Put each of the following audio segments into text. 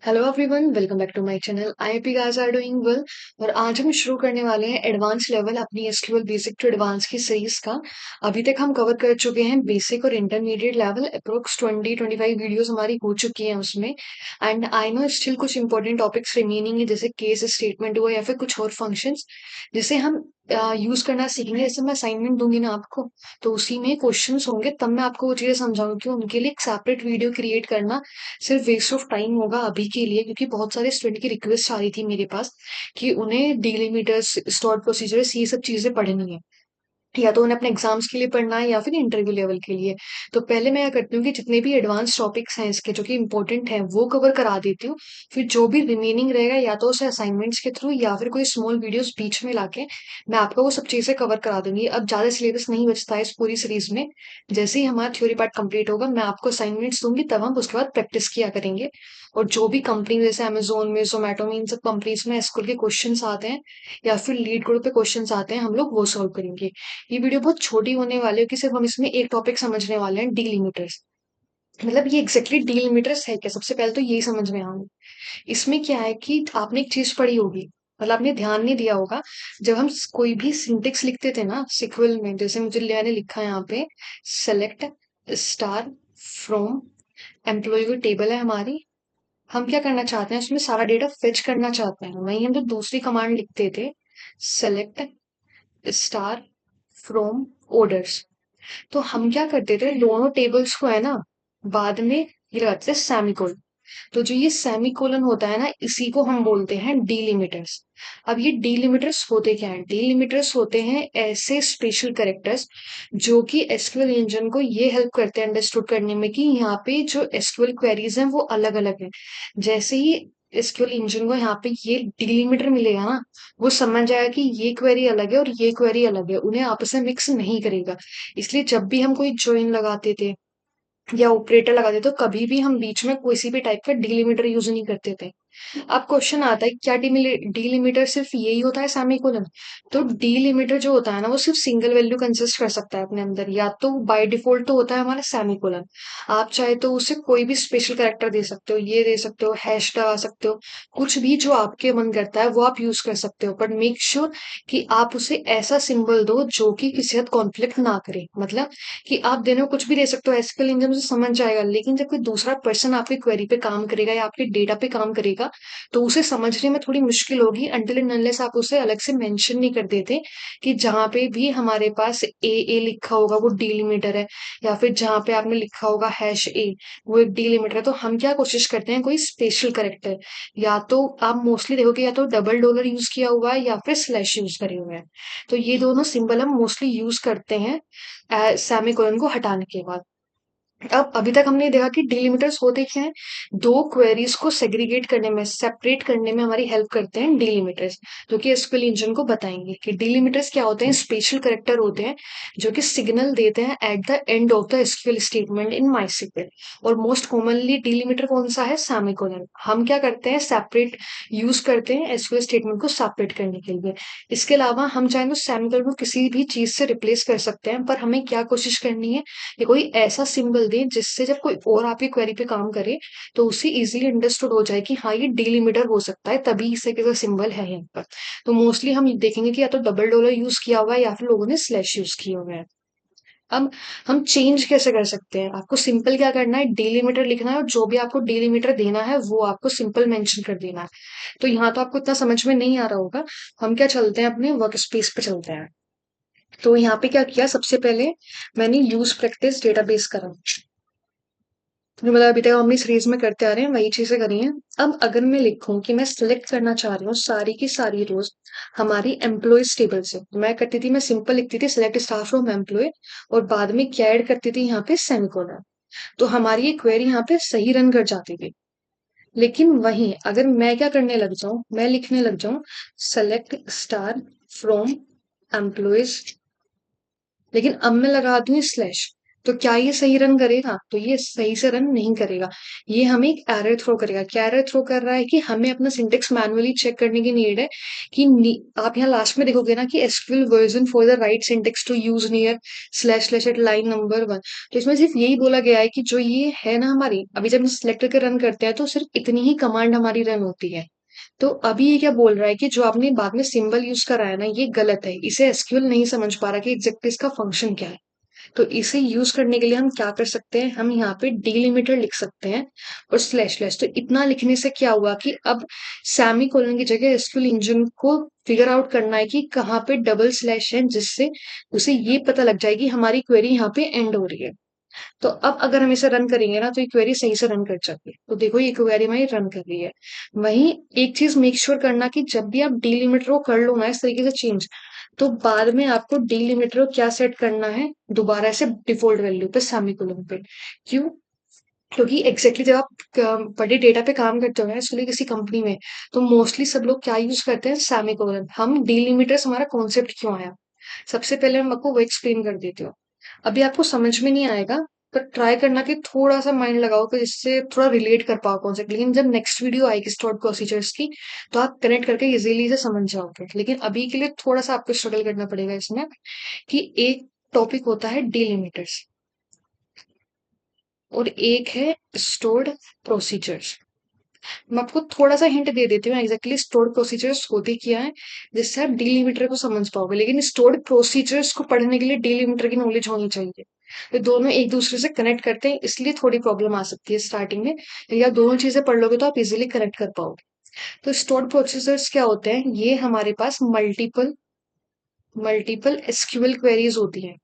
Hello everyone, welcome back to my channel. I hope you guys are doing well. और आज हम शुरू करने वाले हैं एडवांस लेवल अपनी एसक्यूएल बेसिक टू एडवांस की सीरीज का। अभी तक हम कवर कर चुके हैं बेसिक और इंटरमीडिएट लेवल। अप्रोक्स 20-25 वीडियोस हमारी हो चुकी हैं उसमें। एंड आई नो स्टिल कुछ इंपॉर्टेंट टॉपिक्स रिमेनिंग है, जैसे केस स्टेटमेंट हुआ या फिर कुछ और फंक्शंस जिसे हम यूज करना सीखेंगे। जैसे मैं असाइनमेंट दूंगी ना आपको, तो उसी में क्वेश्चंस होंगे, तब मैं आपको वो चीजें समझाऊंगी। उनके लिए एक सेपरेट वीडियो क्रिएट करना सिर्फ वेस्ट ऑफ टाइम होगा अभी के लिए, क्योंकि बहुत सारे स्टूडेंट की रिक्वेस्ट आ रही थी मेरे पास कि उन्हें डीलिमिटर्स, स्टोर प्रोसीजर्स, ये सब चीजें पढ़नी है, या तो उन्हें अपने एग्जाम्स के लिए पढ़ना है या फिर इंटरव्यू लेवल के लिए। तो पहले मैं क्या करती हूँ कि जितने भी एडवांस टॉपिक्स हैं इसके जो कि इंपॉर्टेंट हैं वो कवर करा देती हूँ। फिर जो भी रिमेनिंग रहेगा या तो उसे असाइनमेंट्स के थ्रू या फिर कोई स्मॉल वीडियोस बीच में लाके मैं आपको वो सब चीजें कवर करा दूंगी। अब ज्यादा सिलेबस नहीं बचता है इस पूरी सीरीज में। जैसे ही हमारा थ्योरी पार्ट कंप्लीट होगा मैं आपको असाइनमेंट्स दूंगी, तब हम उसके बाद प्रैक्टिस किया करेंगे। और जो भी कंपनी जैसे अमेजोन में, जोमेटो में, इन सब कंपनीज में एसक्यूएल के क्वेश्चंस आते हैं या फिर लीड ग्रुप पे क्वेश्चंस आते हैं, हम लोग वो सॉल्व करेंगे। ये वीडियो बहुत छोटी होने वाली है कि सिर्फ हम इसमें एक टॉपिक समझने वाले हैं, डीलिमिटर्स। मतलब ये एग्जैक्टली डीलिमिटर्स है क्या, सबसे पहले तो यही समझ में आऊंगा। इसमें क्या है कि आपने एक चीज पढ़ी होगी, मतलब आपने ध्यान नहीं दिया होगा। जब हम कोई भी सिंटेक्स लिखते थे ना सिक्वल में, जैसे मैंने लिखा है यहाँ पे, सेलेक्ट स्टार फ्रॉम एम्प्लॉय की टेबल है हमारी। हम क्या करना चाहते हैं, उसमें सारा डेटा फेच करना चाहते हैं। वहीं हम तो दूसरी कमांड लिखते थे, सेलेक्ट स्टार फ्रॉम ऑर्डर्स। तो हम क्या करते थे, दोनों टेबल्स को है ना, बाद में ये लगाते थे सेमीकोलन। तो जो ये सेमीकोलन होता है ना, इसी को हम बोलते हैं डीलिमिटर्स। अब ये डीलिमिटर्स होते क्या हैं? डीलिमिटर्स होते हैं ऐसे स्पेशल कैरेक्टर्स जो कि एसक्यूएल इंजन को ये हेल्प करते हैं अंडरस्टूड करने में कि यहाँ पे जो एसक्यूएल क्वेरीज हैं वो अलग अलग हैं। जैसे ही एसक्यूएल इंजन को यहाँ पे ये डीलिमिटर मिलेगा ना, वो समझ जाएगा कि ये क्वेरी अलग है और ये क्वेरी अलग है, उन्हें आपस में मिक्स नहीं करेगा। इसलिए जब भी हम कोई ज्वाइन लगाते थे या ऑपरेटर लगाते थे, तो कभी भी हम बीच में किसी भी टाइप का डीलिमिटर यूज नहीं करते थे। अब क्वेश्चन आता है, क्या डीलिमिटर सिर्फ यही होता है, सेमीकोलन? तो डीलिमिटर जो होता है ना, वो सिर्फ सिंगल वैल्यू कंसिस्ट कर सकता है अपने अंदर। या तो बाय डिफॉल्ट तो होता है हमारा सेमीकोलन, आप चाहे तो उसे कोई भी स्पेशल कैरेक्टर दे सकते हो, ये दे सकते हो, हैश लगा सकते हो, कुछ भी जो आपके मन करता है वो आप यूज कर सकते हो। बट मेक श्योर कि आप उसे ऐसा सिंबल दो जो कि किसी हद कॉन्फ्लिक्ट ना करे। मतलब कि आप देने को कुछ भी दे सकते हो, एसक्यूएल इंजन से समझ जाएगा, लेकिन जब कोई दूसरा पर्सन आपकी क्वेरी पे काम करेगा या आपके डेटा पे काम करेगा, तो उसे समझने में थोड़ी मुश्किल होगी अनटिल एंड अनलेस आप उसे अलग से मेंशन नहीं कर देते कि जहां पे भी हमारे पास ए लिखा होगा वो डीलिमिटर है, या फिर जहां पे आपने लिखा होगा हैश ए, वो एक डीलिमिटर है। तो हम क्या कोशिश करते हैं, कोई स्पेशल करेक्टर, या तो आप मोस्टली देखोगे या तो डबल डॉलर यूज किया हुआ है या फिर स्लैश यूज करे हुए हैं। तो ये दोनों सिंबल हम मोस्टली यूज करते हैं सेमीकोलन को हटाने के बाद। अब अभी तक हमने देखा कि डिलिमिटर्स होते क्या हैं, दो क्वेरीज को सेग्रीगेट करने में, सेपरेट करने में हमारी हेल्प करते हैं डिलिमिटर्स, जो कि एसक्यूएल इंजन को बताएंगे कि डिलिमिटर्स क्या होते हैं। स्पेशल कैरेक्टर होते हैं जो कि सिग्नल देते हैं at the end of the SQL statement in MySQL. और मोस्ट कॉमनली डिलिमिटर कौन सा है, सेमीकोलन। हम क्या करते हैं, सेपरेट यूज करते हैं एसक्यूएल स्टेटमेंट को सेपरेट करने के लिए। इसके अलावा हम चाहे तो सेमीकोलन को किसी भी चीज से रिप्लेस कर सकते हैं, पर हमें क्या कोशिश करनी है कि कोई ऐसा सिंबल दें जिससे जब कोई और आपकी क्वेरी पे काम करे तो उसे इजीली अंडरस्टूड हो जाए कि हाँ ये डिलिमिटर हो सकता है, तभी इस तरह का सिंबल है यहाँ पर। तो मोस्टली हम देखेंगे कि या तो डबल डॉलर यूज किया हुआ है या फिर लोगों ने स्लैश यूज किया हुआ है। अब हम चेंज कैसे कर सकते हैं, आपको सिंपल क्या करना है, डिलिमिटर लिखना है और जो भी आपको डिलिमिटर देना है वो आपको सिंपल मेंशन कर देना है। तो यहाँ तो आपको इतना समझ में नहीं आ रहा होगा। हम क्या चलते हैं, अपने वर्क स्पेस पे चलते हैं। तो यहाँ पे क्या किया, सबसे पहले मैंने यूज प्रैक्टिस डेटाबेस करा, जो मतलब अभी तक हम अपनी सीरीज में करते आ रहे हैं वही चीजें करी हैं। अब अगर मैं लिखूं कि मैं सिलेक्ट करना चाह रही हूँ सारी की सारी रोज हमारी एम्प्लॉयज टेबल से, तो मैं करती थी, मैं सिंपल लिखती थी सिलेक्ट स्टाफ फ्रॉम एम्प्लॉय, और बाद में क्या ऐड करती थी यहाँ पे, सेमीकोलन। तो हमारी ये क्वेरी यहाँ पे सही रन कर जाती थी। लेकिन वहीं अगर मैं क्या करने लग जाऊं, मैं लिखने लग जाऊं सेलेक्ट स्टार फ्रॉम एम्प्लॉयज, लेकिन अब मैं लगाती हूँ स्लैश, तो क्या ये सही रन करेगा? तो ये सही से रन नहीं करेगा। ये हमें एक एरर थ्रो करेगा। क्या एरर थ्रो कर रहा है कि हमें अपना सिंटेक्स मैनुअली चेक करने की नीड है कि आप यहाँ लास्ट में देखोगे ना कि SQL version for the right syntax to use near slash slash at line number 1। तो इसमें सिर्फ यही बोला गया है कि जो ये है ना हमारी, अभी जब हम सिलेक्ट करके रन करते हैं तो सिर्फ इतनी ही कमांड हमारी रन होती है। तो अभी ये क्या बोल रहा है कि जो आपने बाद में सिंबल यूज करा है ना, ये गलत है। इसे एसक्यूएल नहीं समझ पा रहा कि एग्जैक्टली इसका फंक्शन क्या है। तो इसे यूज करने के लिए हम क्या कर सकते हैं, हम यहाँ पे डिलिमिटर लिख सकते हैं और स्लैश स्लैश। तो इतना लिखने से क्या हुआ कि अब सेमी कोलन की जगह एसक्यूएल इंजन को फिगर आउट करना है कि कहाँ पे डबल स्लैश है, जिससे उसे ये पता लग जाएगी हमारी क्वेरी यहाँ पे एंड हो रही है। तो अब अगर हम इसे रन करेंगे ना तो ये क्वेरी सही से रन कर जाती है। तो देखो ये क्वेरी हमारी रन कर रही है। वहीं एक चीज मेक श्योर करना कि जब भी आप डिलिमिटर को कर लो ना इस तरीके से चेंज, तो बाद में आपको डिलिमिटर को क्या सेट करना है, दोबारा से डिफॉल्ट वैल्यू पे सेमीकोलन पे। क्यों? क्योंकि एग्जैक्टली जब आप बड़े डेटा पे काम करते हो ना, इसलिए किसी कंपनी में, तो मोस्टली सब लोग क्या यूज करते हैं, सेमीकोलन। हम डिलिमिटर्स, हमारा कॉन्सेप्ट क्यों आया, सबसे पहले मैं आपको वो एक्सप्लेन कर देती हूँ। अभी आपको समझ में नहीं आएगा, पर ट्राई करना कि थोड़ा सा माइंड लगाओ कि जिससे थोड़ा रिलेट कर पाओ कॉन्सेप्ट। लेकिन जब नेक्स्ट वीडियो आएगी स्टोर्ड प्रोसीजर्स की, तो आप कनेक्ट करके इजीली से समझ जाओगे। लेकिन अभी के लिए थोड़ा सा आपको स्ट्रगल करना पड़ेगा इसमें, कि एक टॉपिक होता है डिलिमिटर्स और एक है स्टोर्ड प्रोसीजर्स। मैं आपको थोड़ा सा हिंट दे देती हूँ एग्जैक्टली स्टोर्ड प्रोसीजर्स होते क्या है, जिससे आप डिलीमीटर को समझ पाओगे। लेकिन स्टोर्ड प्रोसीजर्स को पढ़ने के लिए डिलीमीटर की नॉलेज होनी चाहिए। तो दोनों एक दूसरे से कनेक्ट करते हैं, इसलिए थोड़ी प्रॉब्लम आ सकती है स्टार्टिंग में। लेकिन आप दोनों चीजें पढ़ लोगे तो आप इजिली कनेक्ट कर पाओगे। तो स्टोर्ड प्रोसीजर्स क्या होते हैं, ये हमारे पास मल्टीपल मल्टीपल एसक्यूएल क्वेरीज होती हैं।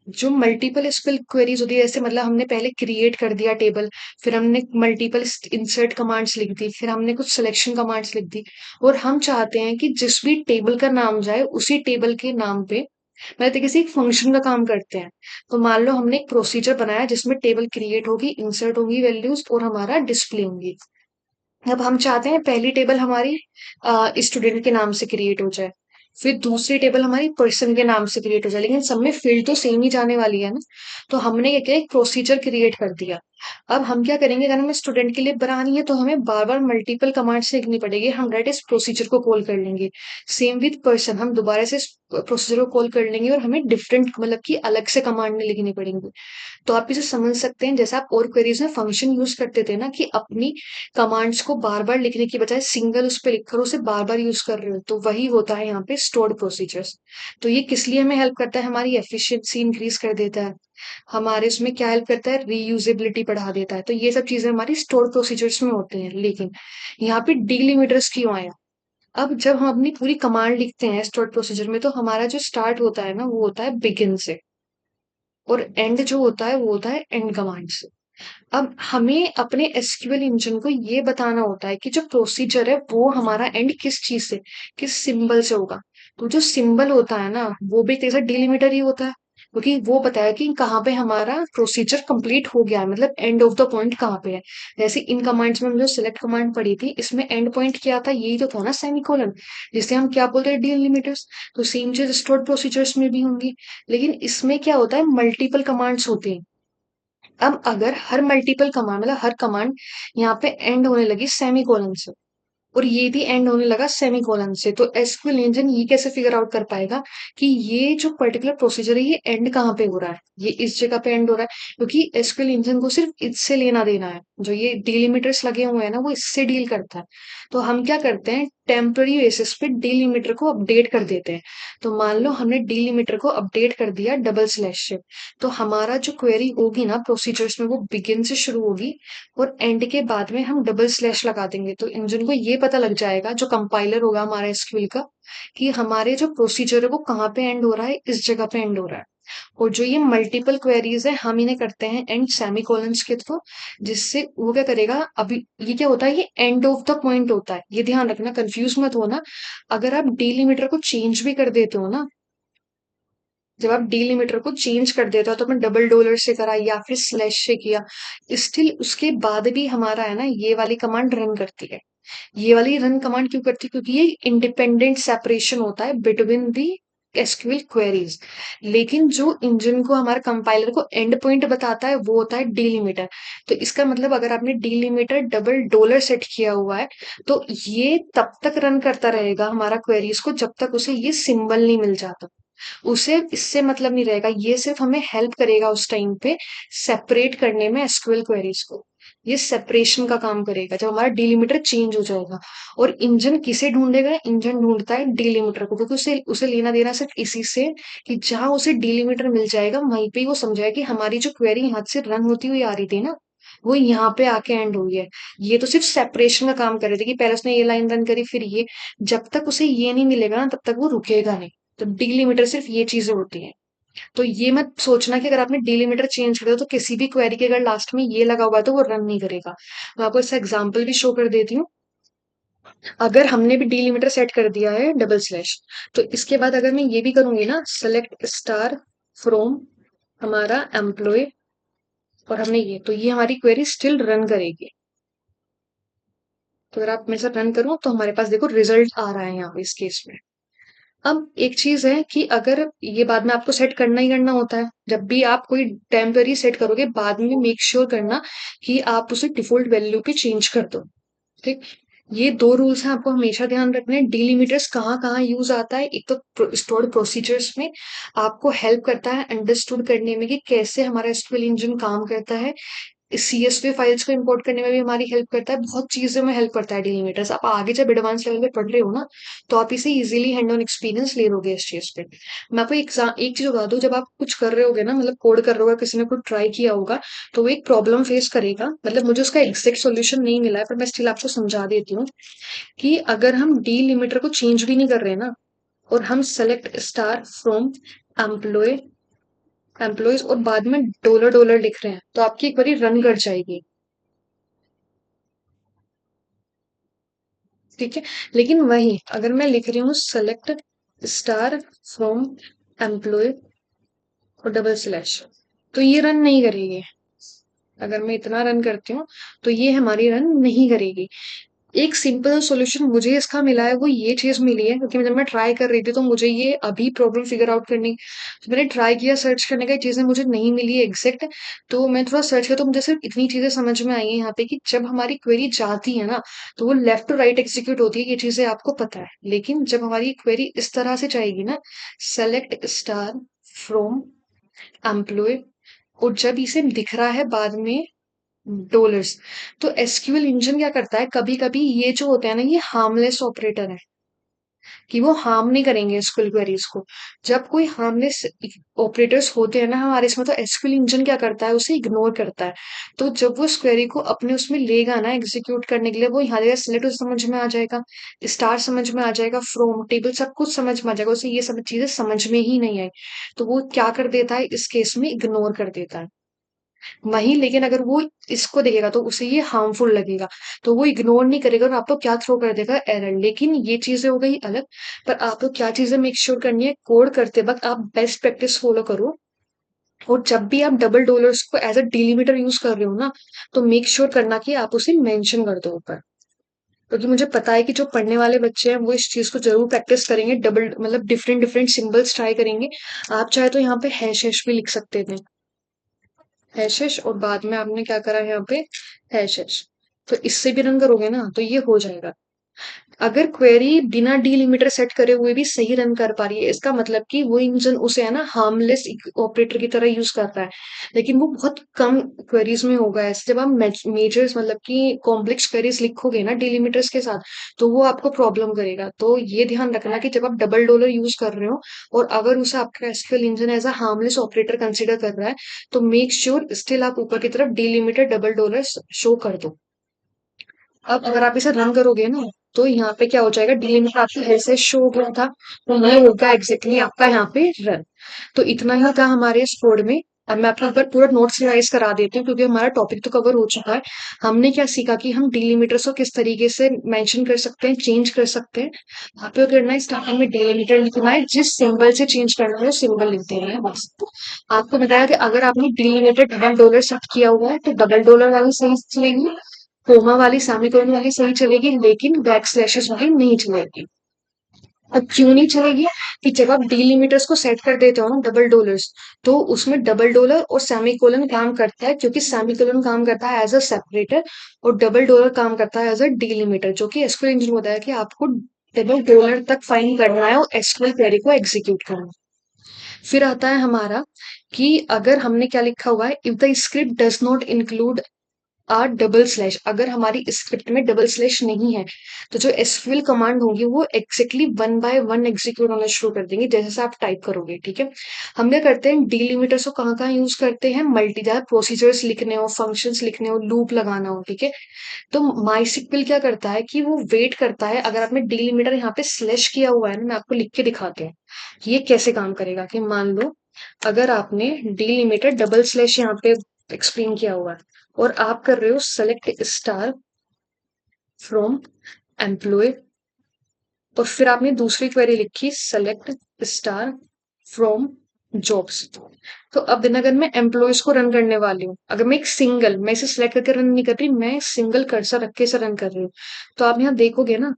जो मल्टीपल एसक्यूएल क्वेरीज होती है, जैसे मतलब हमने पहले क्रिएट कर दिया टेबल, फिर हमने मल्टीपल इंसर्ट कमांड्स लिख दी, फिर हमने कुछ सिलेक्शन कमांड्स लिख दी, और हम चाहते हैं कि जिस भी टेबल का नाम जाए उसी टेबल के नाम पे मतलब किसी एक फंक्शन का काम करते हैं। तो मान लो हमने एक प्रोसीजर बनाया जिसमें टेबल क्रिएट होगी, इंसर्ट होगी वैल्यूज, और हमारा डिस्प्ले होंगी। अब हम चाहते हैं पहली टेबल हमारी स्टूडेंट के नाम से क्रिएट हो जाए, फिर दूसरी टेबल हमारी पर्सन के नाम से क्रिएट हो जाए, लेकिन सब में फील्ड तो सेम ही जाने वाली है ना। तो हमने क्या किया, एक प्रोसीजर क्रिएट कर दिया। अब हम क्या करेंगे, अगर हमें स्टूडेंट के लिए बनानी है तो हमें बार बार मल्टीपल कमांड्स लिखनी पड़ेगी, हम डायरेक्ट इस प्रोसीजर को कॉल कर लेंगे। सेम विद पर्सन, हम दोबारा से इस प्रोसीजर को कॉल कर लेंगे और हमें डिफरेंट मतलब कि अलग से कमांड नहीं लिखनी पड़ेंगी। तो आप इसे समझ सकते हैं, जैसे आप और क्वेरीज में फंक्शन यूज करते थे ना, कि अपनी कमांड्स को बार बार लिखने की बजाय सिंगल उस पर लिखकर उसे बार बार यूज कर रहे हो, तो वही होता है यहाँ पे स्टोर्ड प्रोसीजर्स। तो ये किस लिए हमें हेल्प करता है, हमारी एफिशिएंसी इंक्रीज कर देता है, हमारे उसमें क्या हेल्प करता है, रीयूजेबिलिटी बढ़ा देता है। तो ये सब चीजें हमारी स्टोर्ड प्रोसीजर्स में होती हैं। लेकिन यहाँ पे डिलिमिटर्स क्यों आया, अब जब हम अपनी पूरी कमांड लिखते हैं स्टोर्ड प्रोसीजर में, तो हमारा जो स्टार्ट होता है ना वो होता है बिगिन से, और एंड जो होता है वो होता है एंड कमांड से। अब हमें अपने एसक्यूएल इंजन को ये बताना होता है कि जो प्रोसीजर है वो हमारा एंड किस चीज से, किस सिंबल से होगा। तो जो सिंबल होता है ना वो भी एक तरह से डिलिमिटर ही होता है, क्योंकि वो बताया कि कहाँ पे हमारा प्रोसीजर कंप्लीट हो गया है, मतलब एंड ऑफ द पॉइंट कहाँ पे है। जैसे इन कमांड्स में हम जो सिलेक्ट कमांड पढ़ी थी, इसमें एंड पॉइंट क्या था, यही तो था ना, सेमीकोलन, जिसे हम क्या बोलते हैं, डिलिमिटर्स। तो सेम चीज स्टोर्ड प्रोसीजर्स में भी होंगी, लेकिन इसमें क्या होता है, मल्टीपल कमांड्स होते हैं। अब अगर हर मल्टीपल कमांड मतलब हर कमांड यहाँ पे एंड होने लगी सेमीकोलन से, और ये भी एंड होने लगा सेमीकोलन से, तो एसक्यूएल इंजन ये कैसे फिगर आउट कर पाएगा कि ये जो पर्टिकुलर प्रोसीजर है ये एंड कहाँ पे हो रहा है, ये इस जगह पे एंड हो रहा है। क्योंकि एसक्यूएल इंजन को सिर्फ इससे लेना देना है, जो ये डिलिमिटर्स लगे हुए हैं ना वो इससे डील करता है। तो हम क्या करते हैं, टेम्पररी बेसिस पे डिलिमिटर को अपडेट कर देते हैं। तो मान लो हमने डिलिमिटर को अपडेट कर दिया डबल स्लैश से, तो हमारा जो क्वेरी होगी ना प्रोसीजर्स में वो बिगिन से शुरू होगी, और एंड के बाद में हम डबल स्लैश लगा देंगे। तो इंजन को ये पता लग जाएगा, जो कंपाइलर होगा हमारा एसक्यूएल का, कि हमारे जो प्रोसीजर है वो कहाँ पे एंड हो रहा है, इस जगह पे एंड हो रहा है। और जो ये मल्टीपल क्वेरीज है हम इन्हें करते हैं एंड सेमीकोलंस के थ्रू, जिससे वो क्या करेगा, अभी ये क्या होता है, ये एंड ऑफ द पॉइंट होता है, ये ध्यान रखना, कंफ्यूज मत होना। अगर आप डिलिमिटर को चेंज भी कर देते हो ना, जब आप डिलिमिटर को चेंज कर देते हो तो आपने डबल डॉलर से करा या फिर स्लैश से किया, स्टिल उसके बाद भी हमारा है ना ये वाली कमांड रन करती है। ये वाली रन कमांड क्यों करती है, क्योंकि ये इंडिपेंडेंट सेपरेशन होता है बिटवीन दी एसक्यूएल क्वेरीज। लेकिन जो इंजन को हमारे कंपाइलर को एंड पॉइंट बताता है वो होता है डीलिमिटर। तो इसका मतलब अगर आपने डीलिमिटर डबल डॉलर सेट किया हुआ है तो ये तब तक रन करता रहेगा हमारा क्वेरीज को जब तक उसे ये सिंबल नहीं मिल जाता। उसे इससे मतलब नहीं रहेगा, ये सिर्फ हमें हेल्प करेगा उस टाइम पे सेपरेट करने में एसक्यूएल क्वेरीज को। ये सेपरेशन का काम करेगा जब हमारा डीलिमिटर चेंज हो जाएगा। और इंजन किसे ढूंढेगा? इंजन ढूंढता है डीलिमिटर को, क्योंकि उसे उसे लेना देना सिर्फ इसी से कि जहां उसे डीलिमिटर मिल जाएगा वहीं पे ही वो समझाएगा कि हमारी जो क्वेरी यहाँ से रन होती हुई आ रही थी ना, वो यहाँ पे आके एंड हुई है। ये तो सिर्फ सेपरेशन का काम कर रहे थे कि पहले उसने ये लाइन रन करी फिर ये। जब तक उसे ये नहीं मिलेगा ना तब तक वो रुकेगा नहीं। तो डीलिमिटर सिर्फ ये चीजें होती हैं। तो ये मत सोचना कि अगर आपने डीलिमिटर चेंज कर दिया तो किसी भी क्वेरी के अगर लास्ट में ये लगा हुआ है तो वो रन नहीं करेगा। मैं आपको इसका एग्जांपल भी शो कर देती हूँ। अगर हमने भी डीलिमिटर सेट कर दिया है डबल स्लैश, तो इसके बाद अगर मैं ये भी करूंगी ना, सेलेक्ट स्टार फ्रॉम हमारा एम्प्लॉय, और हमने ये, तो ये हमारी क्वेरी स्टिल रन करेगी। तो अगर आप मेरे साथ रन करो तो हमारे पास देखो रिजल्ट आ रहा है यहाँ पे इस केस में। अब एक चीज है कि अगर ये बाद में आपको सेट करना ही करना होता है, जब भी आप कोई टेम्पररी सेट करोगे बाद में मेक श्योर करना कि आप उसे डिफॉल्ट वैल्यू पे चेंज कर दो। ठीक। ये दो रूल्स हैं आपको हमेशा ध्यान रखने हैं। डीलिमिटर्स कहाँ कहाँ यूज आता है, एक तो स्टोर्ड प्रोसीजर्स में आपको हेल्प करता है अंडरस्टूड करने में कि कैसे हमारा एसक्यूएल इंजन काम करता है। सीएसवी फाइल्स को इंपोर्ट करने में भी हमारी हेल्प करता है, बहुत चीजों में हेल्प करता है डीलिमिटर्स। आप आगे जब एडवांस लेवल पे पढ़ रहे हो ना तो आप इसे इजीली हैंड ऑन एक्सपीरियंस ले लोगे इस चीज पे। मैं आपको एक चीज बता दूं, जब आप कुछ कर रहे होगे ना, मतलब कोड कर रहे होगा, किसी ने कुछ ट्राई किया होगा, तो वो एक प्रॉब्लम फेस करेगा। मतलब मुझे उसका एग्जैक्ट सॉल्यूशन नहीं मिला है पर मैं स्टिल आपको समझा देती हूँ कि अगर हम डीलिमिटर को चेंज भी नहीं कर रहे ना, और हम select star from employ employees और बाद में डॉलर डॉलर लिख रहे हैं तो आपकी एक बारी रन कर जाएगी। ठीक है। लेकिन वही अगर मैं लिख रही हूँ सेलेक्ट स्टार फ्रॉम एम्प्लॉय और डबल स्लैश, तो ये रन नहीं करेगी। अगर मैं इतना रन करती हूँ तो ये हमारी रन नहीं करेगी। एक सिंपल सॉल्यूशन मुझे इसका मिला है, वो ये चीज मिली है क्योंकि जब मैं ट्राई कर रही थी तो मुझे ये अभी प्रॉब्लम फिगर आउट करनी, तो मैंने ट्राई किया सर्च करने का, चीजें मुझे नहीं मिली एग्जैक्ट। तो मैं थोड़ा सर्च किया तो मुझे सिर्फ इतनी चीजें समझ में आई है यहाँ पे कि जब हमारी क्वेरी जाती है ना तो वो लेफ्ट टू राइट एग्जीक्यूट होती है, ये चीजें आपको पता है। लेकिन जब हमारी क्वेरी इस तरह से जाएगी ना, सेलेक्ट स्टार फ्रॉम एम्प्लॉय, और जब इसे दिख रहा है बाद में डॉलर्स, तो एसक्यूएल इंजन क्या करता है, कभी कभी ये जो होते हैं ना ये हार्मलेस ऑपरेटर है कि वो हार्म नहीं करेंगे एसक्यूएल क्वेरीज को। जब कोई हार्मलेस ऑपरेटर्स होते हैं ना हमारे इसमें, तो एसक्यूएल इंजन क्या करता है, उसे इग्नोर करता है। तो जब वो उस क्वेरी को अपने उसमें लेगा ना एग्जीक्यूट करने के लिए, वो यहाँ देगा सिलेक्ट, समझ में आ जाएगा, स्टार समझ में आ जाएगा, फ्रॉम टेबल सब कुछ समझ में आ जाएगा, उसे ये सब चीजें समझ में ही नहीं आई। तो वो क्या कर देता है इस केस में, इग्नोर कर देता है वहीं। लेकिन अगर वो इसको देखेगा तो उसे ये हार्मफुल लगेगा, तो वो इग्नोर नहीं करेगा और आपको क्या थ्रो कर देगा, एरर। लेकिन ये चीजें हो गई अलग। पर आपको क्या चीजें मेक श्योर करनी है, कोड करते वक्त आप बेस्ट प्रैक्टिस फॉलो करो। और जब भी आप डबल डॉलर्स को एज अ डिलीमिटर यूज कर रहे हो ना, तो मेक श्योर करना कि आप उसे मेंशन कर दो ऊपर। क्योंकि मुझे पता है कि जो पढ़ने वाले बच्चे हैं वो इस चीज को जरूर प्रैक्टिस करेंगे, डबल मतलब डिफरेंट डिफरेंट सिंबल्स ट्राई करेंगे। आप चाहे तो यहाँ पे हैश हैश भी लिख सकते थे, हैश हैश, और बाद में आपने क्या करा है यहाँ पे हैश हैश। तो इससे भी रन करोगे ना तो ये हो जाएगा। अगर क्वेरी बिना डीलिमिटर सेट करे हुए भी सही रन कर पा रही है, इसका मतलब कि वो इंजन उसे है ना हार्मलेस ऑपरेटर की तरह यूज कर रहा है। लेकिन वो बहुत कम क्वेरीज में होगा ऐसे, जब आप मेजर्स मतलब कि कॉम्प्लेक्स क्वेरीज लिखोगे ना डीलिमिटर्स के साथ, तो वो आपको प्रॉब्लम करेगा। तो ये ध्यान रखना कि जब आप डबल डॉलर यूज कर रहे हो और अगर उसे आपका SQL engine as a harmless operator consider कर रहा है, तो मेक श्योर स्टिल आप ऊपर की तरफ डीलिमिटर डबल डॉलर शो कर दो। अब अगर आप इसे रन करोगे ना तो यहाँ पे क्या हो जाएगा, डीलिमिटर आपकी ऐसे शो हो गया था, तो ये होगा एग्जैक्टली आपका यहाँ पे रन। तो इतना ही था हमारे इस कोड में। अब मैं आपको ऊपर पूरा नोट्स रिवाइज करा देती हूँ क्योंकि हमारा टॉपिक तो कवर हो चुका है। हमने क्या सीखा कि हम डीलिमिटर्स को किस तरीके से मेंशन कर सकते हैं, चेंज कर सकते हैं। आपको करना है स्टार्टिंग में डीलिमिटर लिखना है, जिस सिंबल से चेंज करना है सिंबल लिख देना है बस। आपको बताया कि अगर आपने डीलिमिटर डबल डॉलर सेट किया हुआ है तो डबल डॉलर वाली सही चलेगी, कोमा वाली सेमीकोलन वाली सही चलेगी, लेकिन बैक स्लैशेस वाली नहीं चलेगी। अब क्यों नहीं चलेगी? कि जब आप डिलिमिटर्स को सेट कर देते हो ना डबल डॉलर्स, तो उसमें डबल डॉलर और सेमीकोलन काम करता है, क्योंकि सेमीकोलन काम करता है एज अ सेपरेटर और डबल डॉलर काम करता है एज अ डिलिमिटर, जो कि एसक्यूएल इंजन होता है कि आपको डबल डॉलर तक फाइंड करना है और एसक्यूएल क्वेरी को एग्जीक्यूट करना है। फिर आता है हमारा कि अगर हमने क्या लिखा हुआ है, if the script does not include double slash, अगर हमारी स्क्रिप्ट में डबल स्लैश नहीं है, तो जो एसक्यूएल कमांड होंगी वो exactly one by one execute होना शुरू कर देंगे जैसे से आप टाइप करोगे। ठीक है, हम क्या करते हैं, डिलिमिटर्स को कहाँ कहाँ यूज करते हैं, मल्टी प्रोसीजर्स लिखने हो, फंक्शंस लिखने हो, लूप लगाना हो। ठीक है, तो माइस्क्ल क्या करता है कि वो वेट करता है, अगर आपने डिलिमिटर यहाँ पे स्लैश किया हुआ है ना, मैं आपको लिख के दिखाती हूँ कि ये कैसे काम करेगा। कि मान लो अगर आपने डिलिमिटर डबल स्लैश यहाँ पे एक्सप्लेन किया हुआ है और आप कर रहे हो सेलेक्ट स्टार फ्रॉम एम्प्लॉय, और फिर आपने दूसरी क्वेरी लिखी सेलेक्ट स्टार फ्रॉम जॉब्स। तो अब दिन अगर मैं एम्प्लॉयज को रन करने वाली हूँ, अगर मैं एक सिंगल, मैं इसे सिलेक्ट करके रन नहीं कर रही, मैं सिंगल कर्सर रख के इसे रन कर रही हूँ, तो आप यहाँ देखोगे ना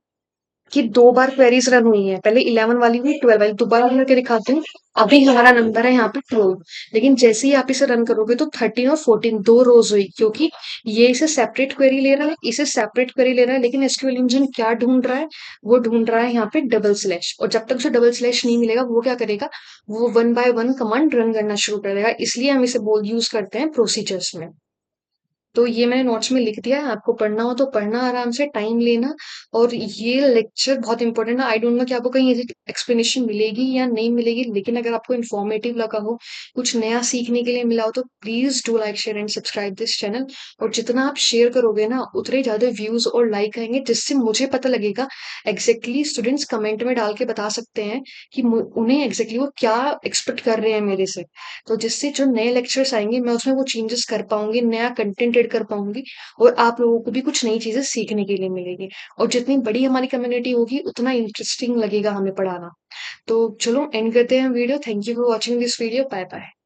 कि 2 बार क्वेरीज रन हुई हैं। पहले 11 वाली हुई, 12 वाली, दोबारा रन करके दिखाती हूँ। अभी हमारा नंबर है यहाँ पे 12, लेकिन जैसे ही आप इसे रन करोगे तो 13 और 14 2 रोज हुई, क्योंकि ये इसे सेपरेट क्वेरी ले रहा है, इसे सेपरेट क्वेरी ले रहा है, लेकिन एसक्यूएल इंजन क्या ढूंढ रहा है, वो ढूंढ रहा है यहाँ पे डबल स्लैश, और जब तक उसे डबल स्लैश नहीं मिलेगा वो क्या करेगा, वो one by one command run करना शुरू कर देगा। इसलिए हम इसे बोल यूज करते हैं प्रोसीजर्स में। तो ये मैंने नोट्स में लिख दिया है, आपको पढ़ना हो तो पढ़ना आराम से, टाइम लेना। और ये लेक्चर बहुत इंपॉर्टेंट है, आई डोंट नो कि आपको कहीं ऐसी एक्सप्लेनेशन मिलेगी या नहीं मिलेगी, लेकिन अगर आपको इन्फॉर्मेटिव लगा हो, कुछ नया सीखने के लिए मिला हो, तो please do like share and subscribe this channel. और जितना आप शेयर करोगे ना, उतने ज्यादा व्यूज और लाइक आएंगे, जिससे मुझे पता लगेगा एग्जैक्टली। स्टूडेंट्स कमेंट में डाल के बता सकते हैं कि उन्हें एग्जैक्टली वो क्या एक्सपेक्ट कर रहे हैं मेरे से, तो जिससे जो नए लेक्चर्स आएंगे मैं उसमें वो चेंजेस कर पाऊंगी, नया कंटेंट ऐड कर पाऊंगी, और आप लोगों को भी कुछ नई चीजें सीखने के लिए मिलेगी। और जितनी बड़ी हमारी कम्युनिटी होगी उतना इंटरेस्टिंग लगेगा हमें पढ़ाना। तो चलो एंड करते हैं video. Thank you for watching this video. Bye bye.